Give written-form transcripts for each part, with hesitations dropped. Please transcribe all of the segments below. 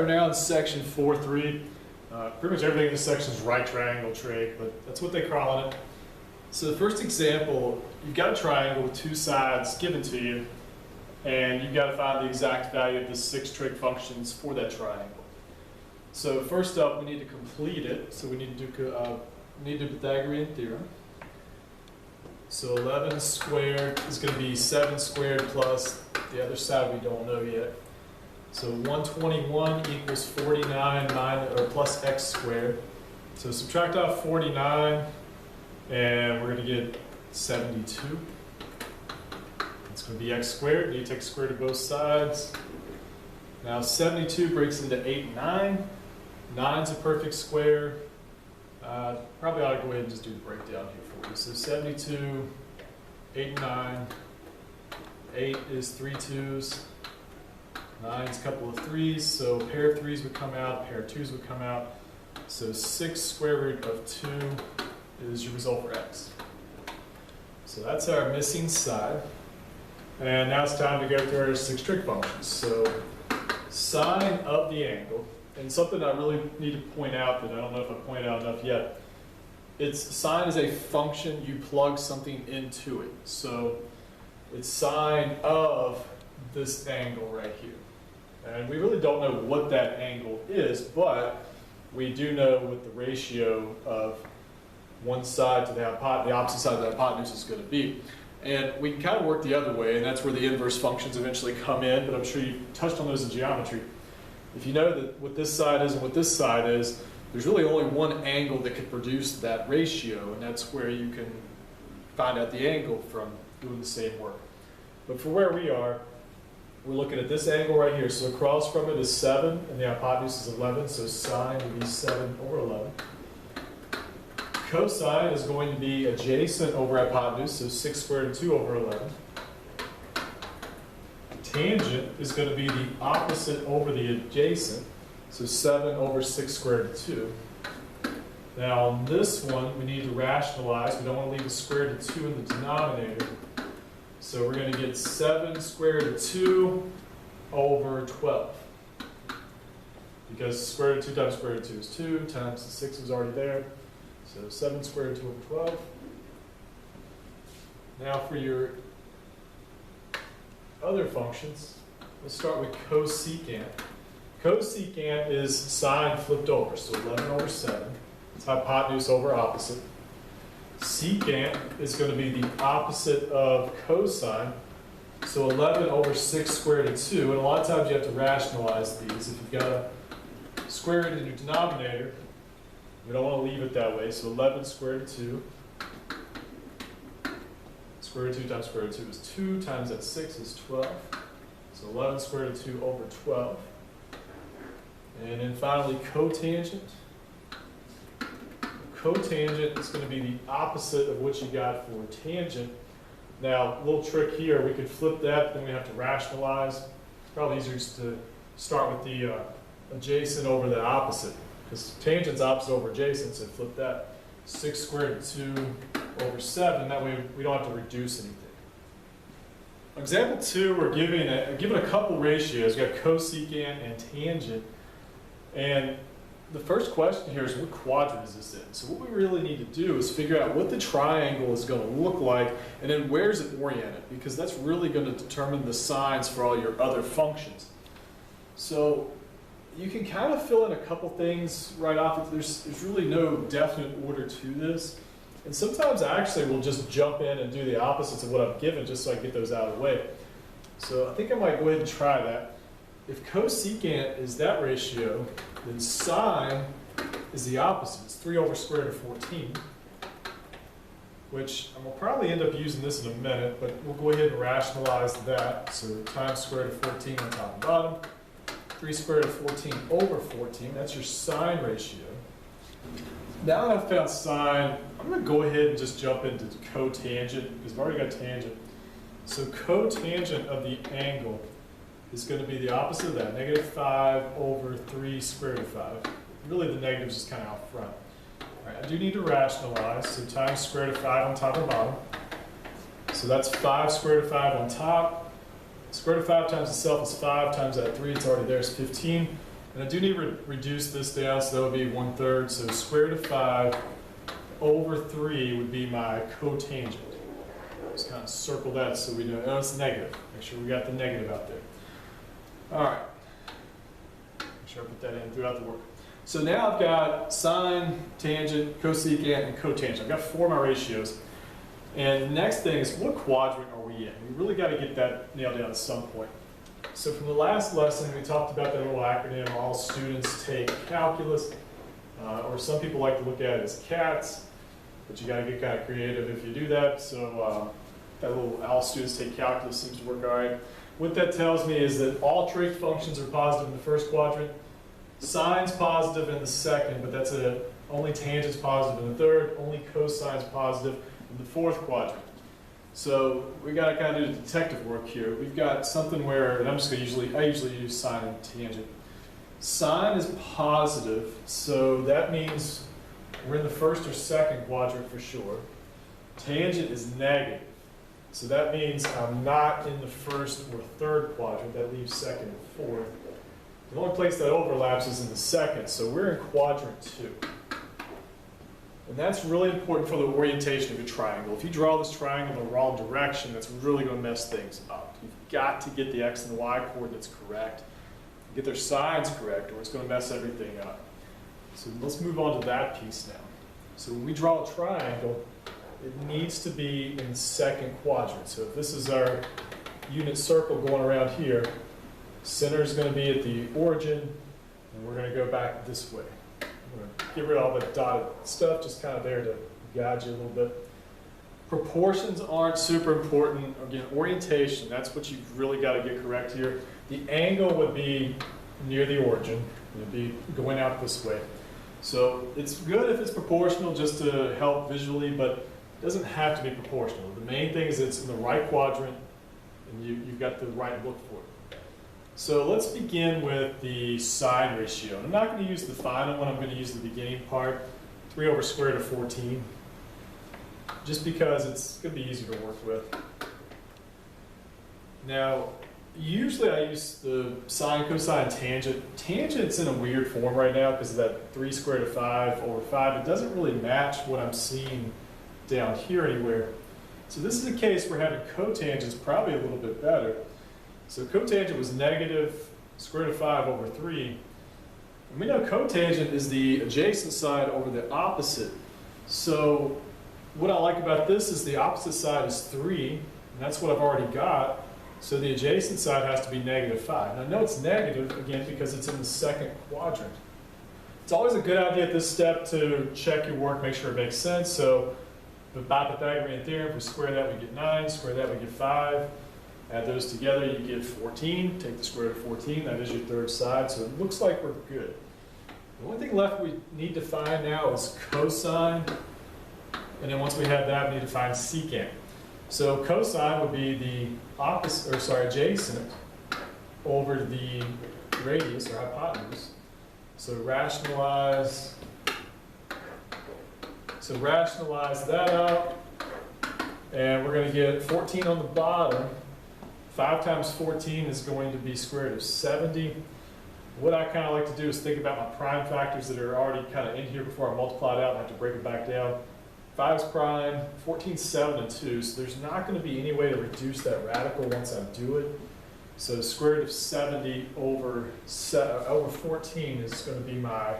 Alright, we're now in section 4.3. Pretty much everything in this section is right triangle trig, but that's what they call it. So the first example, you've got a triangle with two sides given to you, and you've got to find the exact value of the 6 trig functions for that triangle. So first up, we need to complete it. So we need to do Pythagorean theorem. So 11 squared is going to be 7 squared plus the other side we don't know yet. So 121 equals 49 plus x squared. So subtract out 49 and we're going to get 72. It's going to be x squared. You take square root of both sides. Now 72 breaks into 8 and 9. 9's a perfect square. Probably ought to go ahead and just do the breakdown here for you. So 72, 8 and 9. 8 is 3 2's. 9's a couple of 3's, so a pair of 3's would come out, a pair of 2's would come out. So 6 square root of 2 is your result for x. So that's our missing side. And now it's time to go through our 6 trig functions. So sine of the angle, and something I really need to point out that I don't know if I pointed out enough yet. Sine is a function, you plug something into it. So it's sine of this angle right here. And we really don't know what that angle is, but we do know what the ratio of one side to the opposite side of the hypotenuse is going to be. And we can kind of work the other way, and that's where the inverse functions eventually come in, but I'm sure you touched on those in geometry. If you know that what this side is and what this side is, there's really only one angle that could produce that ratio, and that's where you can find out the angle from doing the same work. But for where we are, we're looking at this angle right here. So across from it is 7, and the hypotenuse is 11, so sine would be 7 over 11. Cosine is going to be adjacent over hypotenuse, so 6 squared and 2 over 11. Tangent is going to be the opposite over the adjacent, so 7 over 6 squared and 2. Now on this one, we need to rationalize. We don't want to leave a square root of 2 in the denominator. So we're going to get 7 square root of 2 over 12. Because square root of 2 times square root of 2 is 2, times the 6 was already there. So 7 square root of 2 over 12. Now for your other functions, let's start with cosecant. Cosecant is sine flipped over, so 11 over 7. It's hypotenuse over opposite. Secant is going to be the opposite of cosine, so 11 over 6 squared root of 2, and a lot of times you have to rationalize these. If you've got a square root in your denominator, we don't want to leave it that way, so 11 square root of 2. Square root of 2 times square root of 2 is 2, times that 6 is 12. So 11 square root of 2 over 12. And then finally, cotangent. Cotangent is going to be the opposite of what you got for tangent. Now, a little trick here, we could flip that, then we have to rationalize. It's probably easier just to start with the adjacent over the opposite, because tangent's opposite over adjacent, so flip that. 6 squared root of 2 over 7, that way we don't have to reduce anything. Example 2, we're given a couple ratios. We've got cosecant and tangent. And the first question here is, what quadrant is this in? So what we really need to do is figure out what the triangle is going to look like, and then where is it oriented, because that's really going to determine the signs for all your other functions. So you can kind of fill in a couple things right off. There's really no definite order to this. And sometimes I actually will just jump in and do the opposites of what I've given just so I can get those out of the way. So I think I might go ahead and try that. If cosecant is that ratio, then sine is the opposite. It's 3 over square root of 14, which I'm going to probably end up using this in a minute, but we'll go ahead and rationalize that. So times square root of 14 on top and bottom. 3 square root of 14 over 14, that's your sine ratio. Now that I've found sine, I'm going to go ahead and just jump into cotangent, because I've already got tangent. So cotangent of the angle is going to be the opposite of that, negative 5 over 3 square root of 5. Really the negative is just kind of out front. All right, I do need to rationalize, so times square root of 5 on top and bottom. So that's 5 square root of 5 on top. Square root of 5 times itself is 5 times that 3, it's already there, is 15. And I do need to reduce this down, so that would be 1/3. So square root of 5 over 3 would be my cotangent. Just kind of circle that so we know, oh, it's negative. Make sure we got the negative out there. All right. Make sure I put that in throughout the work. So now I've got sine, tangent, cosecant, and cotangent. I've got 4 of my ratios. And the next thing is, what quadrant are we in? We really got to get that nailed down at some point. So from the last lesson, we talked about that little acronym, all students take calculus, or some people like to look at it as CATS, but you got to get kind of creative if you do that. So that little all students take calculus seems to work all right. What that tells me is that all trig functions are positive in the first quadrant, sine's positive in the second, but that's it. Only tangent's positive in the third, only cosine's positive in the fourth quadrant. So we got to kind of do the detective work here. We've got something where, and I'm just going to I usually use sine and tangent. Sine is positive, so that means we're in the first or second quadrant for sure. Tangent is negative, so that means I'm not in the first or third quadrant. That leaves second and fourth. The only place that overlaps is in the second, so we're in quadrant 2. And that's really important for the orientation of your triangle. If you draw this triangle in the wrong direction, that's really going to mess things up. You've got to get the x and the y coordinates correct, get their sides correct, or it's going to mess everything up. So let's move on to that piece now. So when we draw a triangle, it needs to be in the second quadrant. So if this is our unit circle going around here, center is going to be at the origin, and we're going to go back this way. I'm going to get rid of all the dotted stuff, just kind of there to guide you a little bit. Proportions aren't super important. Again, orientation, that's what you've really got to get correct here. The angle would be near the origin. It would be going out this way. So it's good if it's proportional just to help visually, but it doesn't have to be proportional. The main thing is it's in the right quadrant, and you've got the right look for it. So let's begin with the sine ratio. I'm not going to use the final one, I'm going to use the beginning part, 3 over square root of 14, just because it's going to be easier to work with. Now, usually I use the sine, cosine, tangent. Tangent's in a weird form right now because of that 3 square root of 5 over 5. It doesn't really match what I'm seeing down here anywhere. So this is a case where having cotangent's probably a little bit better. So cotangent was negative square root of 5 over 3. And we know cotangent is the adjacent side over the opposite. So what I like about this is the opposite side is 3, and that's what I've already got. So the adjacent side has to be negative 5. Now I know it's negative, again, because it's in the second quadrant. It's always a good idea at this step to check your work, make sure it makes sense. So by Pythagorean theorem, if we square that, we get 9. Square that, we get 5. Add those together, you get 14. Take the square root of 14, that is your third side. So it looks like we're good. The only thing left we need to find now is cosine. And then once we have that, we need to find secant. So cosine would be the opposite, or sorry, adjacent over the radius or hypotenuse. So rationalize that out. And we're going to get 14 on the bottom. 5 times 14 is going to be square root of 70. What I kind of like to do is think about my prime factors that are already kind of in here before I multiply it out and have to break it back down. 5 is prime, 14 is 7 and 2, so there's not going to be any way to reduce that radical once I do it. So square root of 70 over 14 is going to be my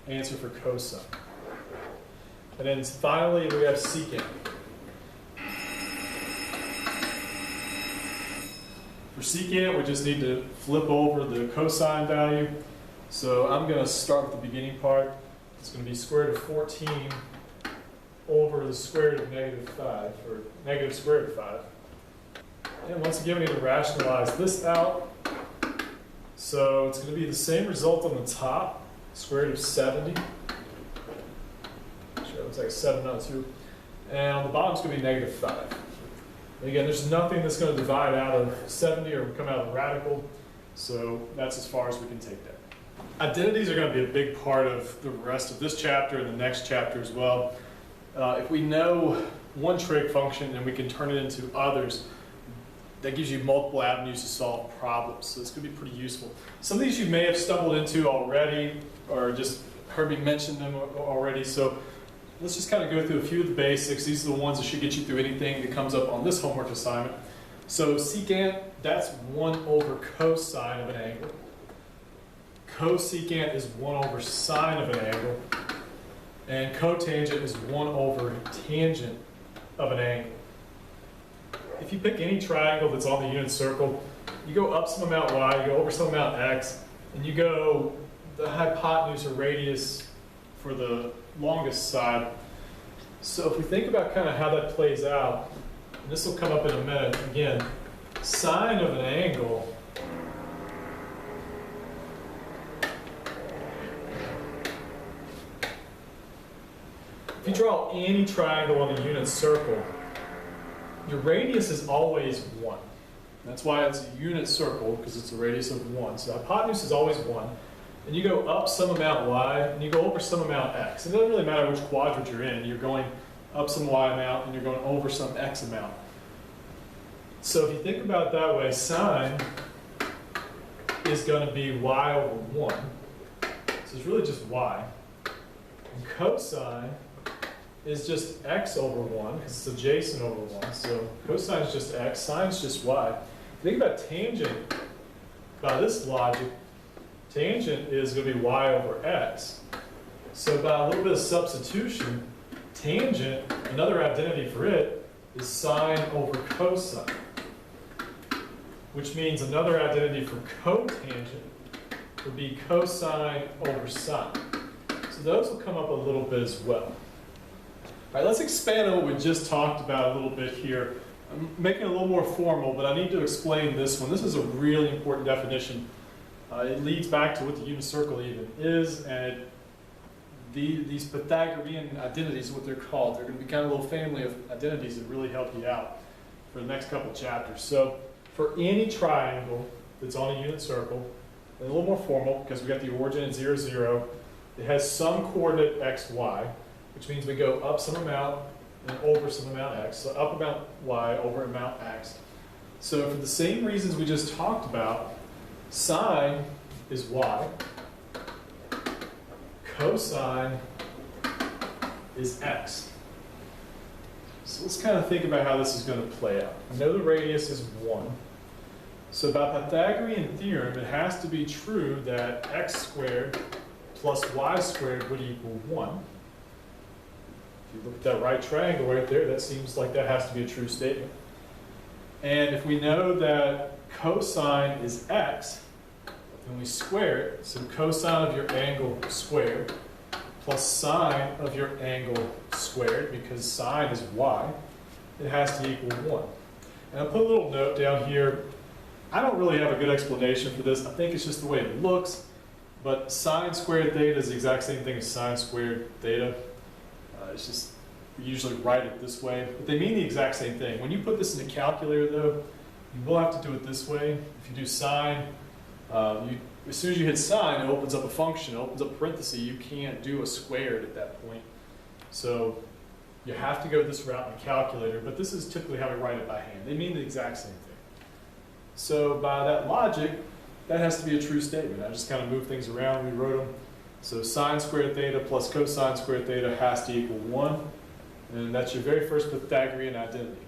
answer for cosine. And then finally we have secant. For secant, we just need to flip over the cosine value. So I'm going to start with the beginning part. It's going to be square root of 14 over the square root of negative 5, or negative square root of 5. And once again, we need to rationalize this out. So it's going to be the same result on the top, square root of 70. Sure, it looks like a 7, not 2. And on the bottom, it's going to be negative 5. And again, there's nothing that's going to divide out of 70 or come out of the radical, so that's as far as we can take that. Identities are going to be a big part of the rest of this chapter and the next chapter as well. If we know one trig function and we can turn it into others, that gives you multiple avenues to solve problems. So this could be pretty useful. Some of these you may have stumbled into already or just heard me mention them already. So let's just kind of go through a few of the basics. These are the ones that should get you through anything that comes up on this homework assignment. So secant, that's 1 over cosine of an angle. Cosecant is 1 over sine of an angle. And cotangent is 1 over tangent of an angle. If you pick any triangle that's on the unit circle, you go up some amount y, you go over some amount x, and you go the hypotenuse or radius for the longest side. So if we think about kind of how that plays out, and this will come up in a minute, again, sine of an angle if you draw any triangle on the unit circle, your radius is always 1. That's why it's a unit circle, because it's a radius of 1. So the hypotenuse is always 1. And you go up some amount y, and you go over some amount x. It doesn't really matter which quadrant you're in. You're going up some y amount, and you're going over some x amount. So if you think about it that way, sine is going to be y over 1. So it's really just y. And cosine is just x over 1, because it's adjacent over 1. So cosine is just x, sine is just y. Think about tangent. By this logic, tangent is going to be y over x. So by a little bit of substitution, tangent, another identity for it, is sine over cosine. Which means another identity for cotangent would be cosine over sine. So those will come up a little bit as well. All right, let's expand on what we just talked about a little bit here. I'm making it a little more formal, but I need to explain this one. This is a really important definition. It leads back to what the unit circle even is, and these Pythagorean identities, what they're called. They're going to be kind of a little family of identities that really help you out for the next couple chapters. So for any triangle that's on a unit circle, a little more formal, because we got the origin at 0, 0, it has some coordinate x, y, which means we go up some amount and over some amount x. So up amount y over amount x. So for the same reasons we just talked about, sine is y, cosine is x. So let's kind of think about how this is going to play out. I know the radius is 1. So by Pythagorean theorem, it has to be true that x squared plus y squared would equal 1. If you look at that right triangle right there, that seems like that has to be a true statement. And if we know that cosine is x, then we square it. So cosine of your angle squared plus sine of your angle squared, because sine is y, it has to equal 1. And I'll put a little note down here. I don't really have a good explanation for this. I think it's just the way it looks. But sine squared theta is the exact same thing as sine squared theta. It's just, we usually write it this way. But they mean the exact same thing. When you put this in a calculator, though, you will have to do it this way. If you do sine, as soon as you hit sine, it opens up a function. It opens up parentheses. You can't do a squared at that point. So you have to go this route in a calculator. But this is typically how we write it by hand. They mean the exact same thing. So by that logic, that has to be a true statement. I just kind of moved things around, rewrote them. So sine squared theta plus cosine squared theta has to equal 1. And that's your very first Pythagorean identity.